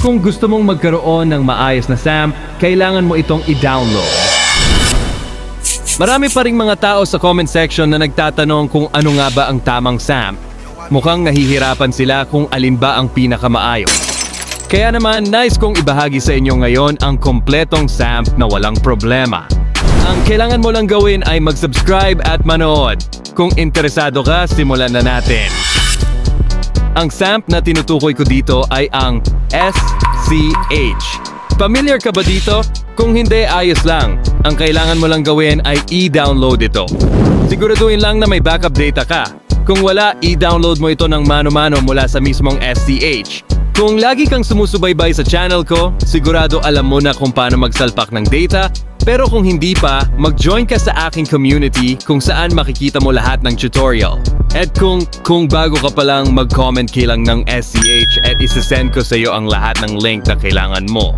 Kung gusto mong magkaroon ng maayos na SAMP, kailangan mo itong i-download. Marami pa ring mga tao sa comment section na nagtatanong kung ano nga ba ang tamang SAMP. Mukhang nahihirapan sila kung alin ba ang pinakamaayos. Kaya naman, nice kong ibahagi sa inyo ngayon ang kompletong SAMP na walang problema. Ang kailangan mo lang gawin ay mag-subscribe at manood. Kung interesado ka, simulan na natin. Ang SAMP na tinutukoy ko dito ay ang SCH. Familiar ka ba dito? Kung hindi, ayos lang. Ang kailangan mo lang gawin ay i-download ito. Siguraduhin lang na may backup data ka. Kung wala, i-download mo ito ng mano-mano mula sa mismong SCH. Kung lagi kang sumusubaybay sa channel ko, sigurado alam mo na kung paano magsalpak ng data. Pero kung hindi pa, mag-join ka sa aking community kung saan makikita mo lahat ng tutorial. At kung bago ka pa lang, mag-comment kilang ng SCH at isasend ko sa iyo ang lahat ng link na kailangan mo.